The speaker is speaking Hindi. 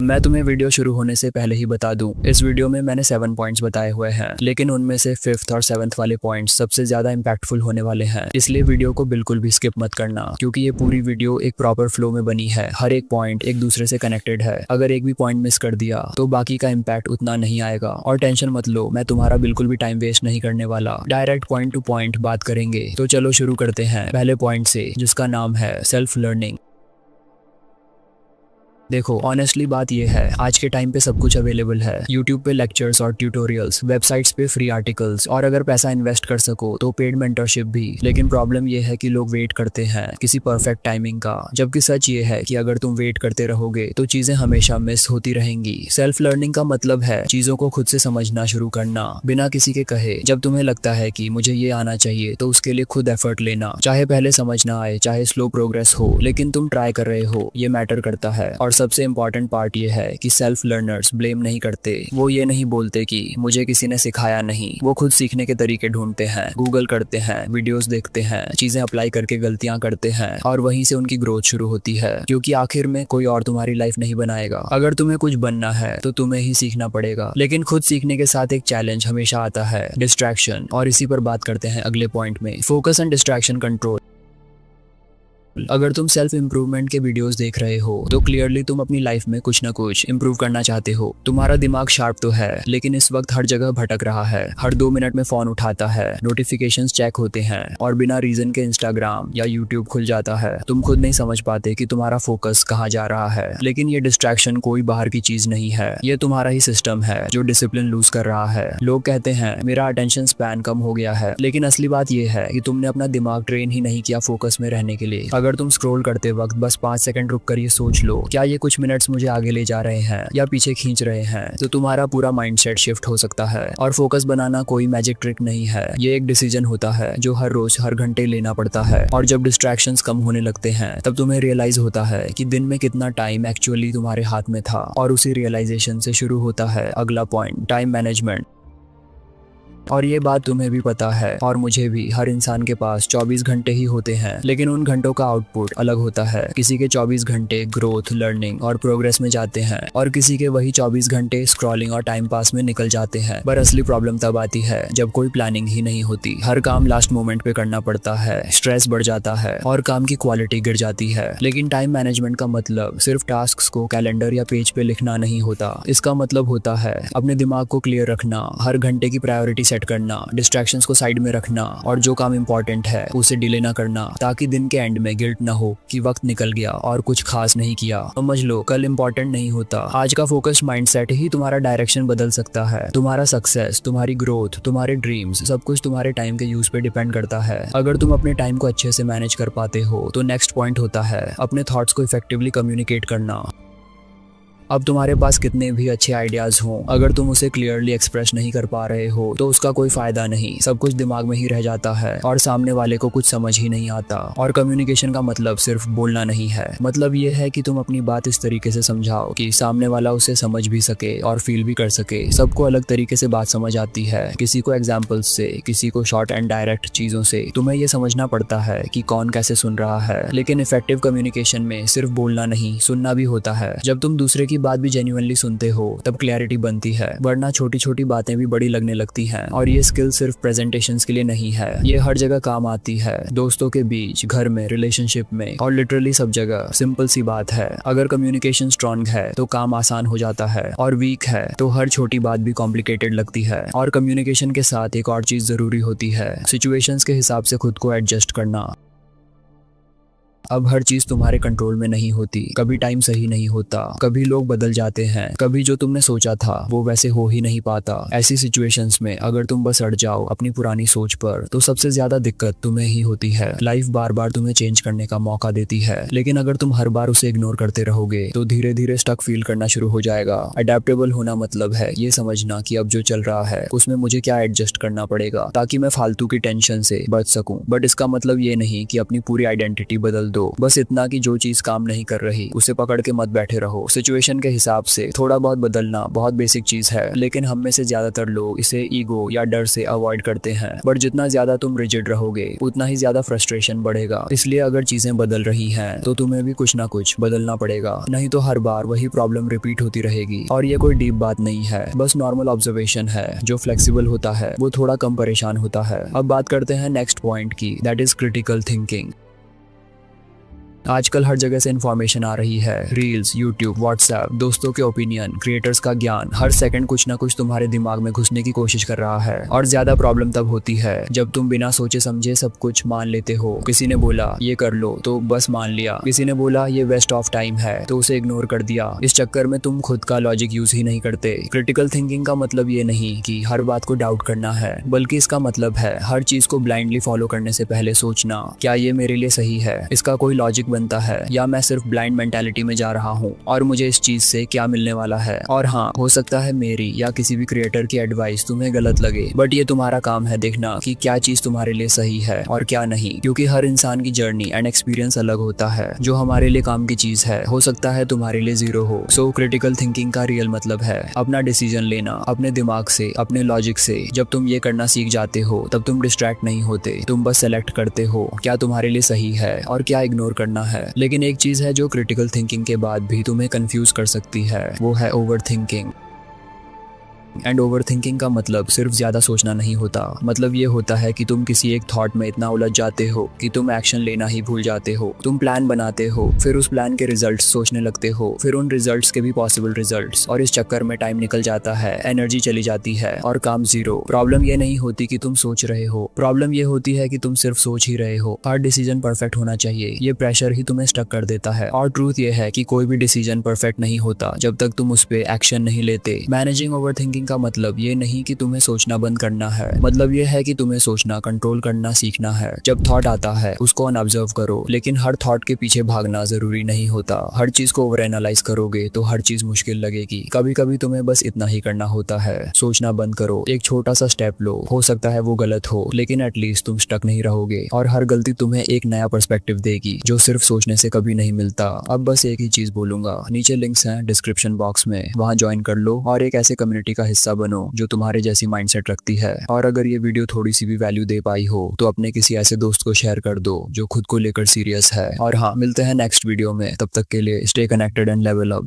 मैं तुम्हें वीडियो शुरू होने से पहले ही बता दूं, इस वीडियो में मैंने 7 पॉइंट्स बताए हुए हैं, लेकिन उनमें से 5th और 7th वाले पॉइंट्स सबसे ज्यादा इंपैक्टफुल होने वाले हैं। इसलिए वीडियो को बिल्कुल भी स्किप मत करना, क्योंकि ये पूरी वीडियो एक प्रॉपर फ्लो में बनी है। हर एक पॉइंट एक दूसरे से कनेक्टेड है। अगर एक भी पॉइंट मिस कर दिया तो बाकी का इम्पैक्ट उतना नहीं आएगा। और टेंशन मत लो, मैं तुम्हारा बिल्कुल भी टाइम वेस्ट नहीं करने वाला। डायरेक्ट पॉइंट टू पॉइंट बात करेंगे। तो चलो शुरू करते हैं पहले पॉइंट से, जिसका नाम है सेल्फ लर्निंग। देखो, ऑनेस्टली बात यह है, आज के टाइम पे सब कुछ अवेलेबल है। यूट्यूब पे लेक्चर्स और ट्यूटोरियल्स, वेबसाइट्स पे फ्री आर्टिकल्स, और अगर पैसा इन्वेस्ट कर सको तो पेड मेंटरशिप भी। लेकिन प्रॉब्लम यह है कि लोग वेट करते हैं किसी परफेक्ट टाइमिंग का, जबकि सच ये है कि अगर तुम वेट करते रहोगे तो चीजें हमेशा मिस होती रहेंगी। सेल्फ लर्निंग का मतलब है चीजों को खुद से समझना शुरू करना, बिना किसी के कहे। जब तुम्हें लगता है कि मुझे ये आना चाहिए तो उसके लिए खुद एफर्ट लेना, चाहे पहले समझ ना आए, चाहे स्लो प्रोग्रेस हो, लेकिन तुम ट्राई कर रहे हो, ये मैटर करता है। और सबसे इंपॉर्टेंट पार्ट ये है कि सेल्फ लर्नर्स ब्लेम नहीं करते। वो ये नहीं बोलते कि मुझे किसी ने सिखाया नहीं। वो खुद सीखने के तरीके ढूंढते हैं, गूगल करते हैं, वीडियोस देखते हैं, चीजें अप्लाई करके गलतियां करते हैं, और वहीं से उनकी ग्रोथ शुरू होती है। क्योंकि आखिर में कोई और तुम्हारी लाइफ नहीं बनाएगा। अगर तुम्हें कुछ बनना है तो तुम्हें ही सीखना पड़ेगा। लेकिन खुद सीखने के साथ एक चैलेंज हमेशा आता है, डिस्ट्रैक्शन। और इसी पर बात करते हैं अगले पॉइंट में, फोकस एंड डिस्ट्रैक्शन कंट्रोल। अगर तुम सेल्फ इंप्रूवमेंट के वीडियोस देख रहे हो तो क्लियरली तुम अपनी लाइफ में कुछ ना कुछ इंप्रूव करना चाहते हो। तुम्हारा दिमाग शार्प तो है, लेकिन इस वक्त हर जगह भटक रहा है। हर 2 मिनट में फोन उठाता है, नोटिफिकेशंस चेक होते हैं, और बिना रीजन के इंस्टाग्राम या यूट्यूब खुल जाता है। तुम खुद नहीं समझ पाते कि तुम्हारा फोकस कहाँ जा रहा है। लेकिन ये डिस्ट्रैक्शन कोई बाहर की चीज नहीं है, ये तुम्हारा ही सिस्टम है जो डिसिप्लिन लूज कर रहा है। लोग कहते हैं मेरा अटेंशन स्पैन कम हो गया है, लेकिन असली बात यह है कि तुमने अपना दिमाग ट्रेन ही नहीं किया फोकस में रहने के लिए। अगर तुम स्क्रॉल करते वक्त बस 5 सेकंड रुक कर ये सोच लो, क्या ये कुछ मिनट्स मुझे आगे ले जा रहे हैं या पीछे खींच रहे हैं, तो तुम्हारा पूरा माइंडसेट शिफ्ट हो सकता है। और फोकस बनाना कोई मैजिक ट्रिक नहीं है, ये एक डिसीजन होता है जो हर रोज हर घंटे लेना पड़ता है। और जब डिस्ट्रैक्शंस कम होने लगते हैं तब तुम्हें रियलाइज होता है कि दिन में कितना टाइम एक्चुअली तुम्हारे हाथ में था। और उसी रियलाइजेशन से शुरू होता है अगला पॉइंट, टाइम मैनेजमेंट। और ये बात तुम्हें भी पता है और मुझे भी, हर इंसान के पास 24 घंटे ही होते हैं, लेकिन उन घंटों का आउटपुट अलग होता है। किसी के 24 घंटे ग्रोथ, लर्निंग और प्रोग्रेस में जाते हैं, और किसी के वही 24 घंटे स्क्रॉलिंग और टाइम पास में निकल जाते हैं। पर असली प्रॉब्लम तब आती है जब कोई प्लानिंग ही नहीं होती। हर काम लास्ट मोमेंट पे करना पड़ता है, स्ट्रेस बढ़ जाता है और काम की क्वालिटी गिर जाती है। लेकिन टाइम मैनेजमेंट का मतलब सिर्फ टास्क को कैलेंडर या पेज पे लिखना नहीं होता। इसका मतलब होता है अपने दिमाग को क्लियर रखना, हर घंटे की प्रायोरिटी सेट करना, डिस्ट्रैक्शंस को साइड में रखना, और जो काम इंपॉर्टेंट है उसे डिले ना करना, ताकि दिन के एंड में गिल्ट ना हो कि वक्त निकल गया और कुछ खास नहीं किया। समझ लो, कल इंपॉर्टेंट नहीं होता। आज का फोकस्ड माइंडसेट ही तुम्हारा डायरेक्शन बदल सकता है। तुम्हारा सक्सेस, तुम्हारी ग्रोथ, तुम्हारे ड्रीम्स, सब कुछ तुम्हारे टाइम के यूज पे डिपेंड करता है। अगर तुम अपने टाइम को अच्छे से मैनेज कर पाते हो तो नेक्स्ट पॉइंट होता है अपने थॉट्स को इफेक्टिवली कम्युनिकेट करना। अब तुम्हारे पास कितने भी अच्छे आइडियाज हों, अगर तुम उसे क्लियरली एक्सप्रेस नहीं कर पा रहे हो तो उसका कोई फायदा नहीं। सब कुछ दिमाग में ही रह जाता है और सामने वाले को कुछ समझ ही नहीं आता। और कम्युनिकेशन का मतलब सिर्फ बोलना नहीं है, मतलब ये है कि तुम अपनी बात इस तरीके से समझाओ कि सामने वाला उसे समझ भी सके और फील भी कर सके। सबको अलग तरीके से बात समझ आती है, किसी को एग्जाम्पल्स से, किसी को शॉर्ट एंड डायरेक्ट चीजों से। तुम्हें ये समझना पड़ता है कि कौन कैसे सुन रहा है। लेकिन इफेक्टिव कम्युनिकेशन में सिर्फ बोलना नहीं, सुनना भी होता है। जब तुम दूसरे की बात भी जेन्युइनली सुनते हो तब क्लैरिटी बनती है, वरना छोटी छोटी बातें भी बड़ी लगने लगती हैं। और ये स्किल सिर्फ प्रेजेंटेशंस के लिए नहीं है, ये हर जगह काम आती है, दोस्तों के बीच, घर में, रिलेशनशिप में, और लिटरली सब जगह। सिंपल सी बात है, अगर कम्युनिकेशन स्ट्रांग है तो काम आसान हो जाता है, और वीक है तो हर छोटी बात भी कॉम्प्लिकेटेड लगती है। और कम्युनिकेशन के साथ एक और चीज जरूरी होती है, सिचुएशंस के हिसाब से खुद को एडजस्ट करना। अब हर चीज तुम्हारे कंट्रोल में नहीं होती, कभी टाइम सही नहीं होता, कभी लोग बदल जाते हैं, कभी जो तुमने सोचा था वो वैसे हो ही नहीं पाता। ऐसी सिचुएशंस में अगर तुम बस अड़ जाओ अपनी पुरानी सोच पर तो सबसे ज्यादा दिक्कत तुम्हें ही होती है। लाइफ बार बार तुम्हें चेंज करने का मौका देती है, लेकिन अगर तुम हर बार उसे इग्नोर करते रहोगे तो धीरे धीरे स्टक फील करना शुरू हो जाएगा। अडेप्टेबल होना मतलब है ये समझना कि अब जो चल रहा है उसमें मुझे क्या एडजस्ट करना पड़ेगा ताकि मैं फालतू की टेंशन से बच सकूं। बट इसका मतलब ये नहीं कि अपनी पूरी आइडेंटिटी बदल दो, बस इतना कि जो चीज काम नहीं कर रही उसे पकड़ के मत बैठे रहो। सिचुएशन के हिसाब से थोड़ा बहुत बदलना बहुत बेसिक चीज है, लेकिन हम में से ज्यादातर लोग इसे ईगो या डर से अवॉइड करते हैं। बट जितना ज्यादा तुम रिजिड रहोगे उतना ही ज्यादा फ्रस्ट्रेशन बढ़ेगा। इसलिए अगर चीजें बदल रही हैं तो तुम्हें भी कुछ ना कुछ बदलना पड़ेगा, नहीं तो हर बार वही प्रॉब्लम रिपीट होती रहेगी। और ये कोई डीप बात नहीं है, बस नॉर्मल ऑब्जर्वेशन है। जो फ्लेक्सिबल होता है वो थोड़ा कम परेशान होता है। अब बात करते हैं नेक्स्ट पॉइंट की, दैट इज क्रिटिकल थिंकिंग। आजकल हर जगह से इन्फॉर्मेशन आ रही है, रील्स, यूट्यूब, व्हाट्सएप, दोस्तों के ओपिनियन, क्रिएटर्स का ज्ञान, हर सेकंड कुछ ना कुछ तुम्हारे दिमाग में घुसने की कोशिश कर रहा है। और ज्यादा प्रॉब्लम तब होती है जब तुम बिना सोचे समझे सब कुछ मान लेते हो। किसी ने बोला ये कर लो तो बस मान लिया, किसी ने बोला ये वेस्ट ऑफ टाइम है तो उसे इग्नोर कर दिया। इस चक्कर में तुम खुद का लॉजिक यूज ही नहीं करते। क्रिटिकल थिंकिंग का मतलब ये नहीं कि हर बात को डाउट करना है, बल्कि इसका मतलब है हर चीज को ब्लाइंडली फॉलो करने से पहले सोचना, क्या ये मेरे लिए सही है, इसका कोई लॉजिक बनता है, या मैं सिर्फ ब्लाइंड मेंटालिटी में जा रहा हूँ और मुझे इस चीज से क्या मिलने वाला है। और हाँ, हो सकता है मेरी या किसी भी क्रिएटर की एडवाइस तुम्हें गलत लगे, बट ये तुम्हारा काम है देखना कि क्या चीज तुम्हारे लिए सही है और क्या नहीं, क्योंकि हर इंसान की जर्नी एंड एक्सपीरियंस अलग होता है। जो हमारे लिए काम की चीज है हो सकता है तुम्हारे लिए जीरो हो। सो क्रिटिकल थिंकिंग का रियल मतलब है अपना डिसीजन लेना अपने दिमाग से, अपने लॉजिक से। जब तुम ये करना सीख जाते हो तब तुम डिस्ट्रैक्ट नहीं होते, तुम बस सेलेक्ट करते हो क्या तुम्हारे लिए सही है और क्या इग्नोर करना है। लेकिन एक चीज है जो क्रिटिकल थिंकिंग के बाद भी तुम्हें कंफ्यूज कर सकती है, वो है over thinking. And over thinking का मतलब सिर्फ ज्यादा सोचना नहीं होता, मतलब ये होता है कि तुम किसी एक थॉट में इतना उलझ जाते हो कि तुम एक्शन लेना ही भूल जाते हो। तुम प्लान बनाते हो, फिर उस प्लान के रिजल्ट्स सोचने लगते हो, फिर उन रिजल्ट्स के भी पॉसिबल रिजल्ट्स, और इस चक्कर में टाइम निकल जाता है, एनर्जी चली जाती है और काम जीरो। प्रॉब्लम ये नहीं होती कि तुम सोच रहे हो, प्रॉब्लम ये होती है कि तुम सिर्फ सोच ही रहे हो। हर डिसीजन परफेक्ट होना चाहिए, ये प्रेशर ही तुम्हें स्टक कर देता है। और ट्रूथ ये है कि कोई भी डिसीजन परफेक्ट नहीं होता जब तक तुम उस पर एक्शन नहीं लेते। मैनेजिंग ओवर थिंकिंग का मतलब ये नहीं कि तुम्हें सोचना बंद करना है, मतलब ये है कि तुम्हें सोचना कंट्रोल करना सीखना है। जब थॉट आता है उसको अनऑब्जर्व करो, लेकिन हर थॉट के पीछे भागना जरूरी नहीं होता। हर चीज को ओवर एनालाइज करोगे तो हर चीज मुश्किल लगेगी। कभी कभी तुम्हें बस इतना ही करना होता है, सोचना बंद करो, एक छोटा सा स्टेप लो। हो सकता है वो गलत हो, लेकिन एटलीस्ट तुम स्टक नहीं रहोगे, और हर गलती तुम्हें एक नया पर्सपेक्टिव देगी जो सिर्फ सोचने से कभी नहीं मिलता। अब बस एक ही चीज बोलूंगा, नीचे लिंक्स हैं डिस्क्रिप्शन बॉक्स में, वहां ज्वाइन कर लो और एक ऐसे कम्युनिटी का हिस्सा बनो जो तुम्हारे जैसी माइंडसेट रखती है। और अगर ये वीडियो थोड़ी सी भी वैल्यू दे पाई हो तो अपने किसी ऐसे दोस्त को शेयर कर दो जो खुद को लेकर सीरियस है। और हाँ, मिलते हैं नेक्स्ट वीडियो में, तब तक के लिए stay connected and level up.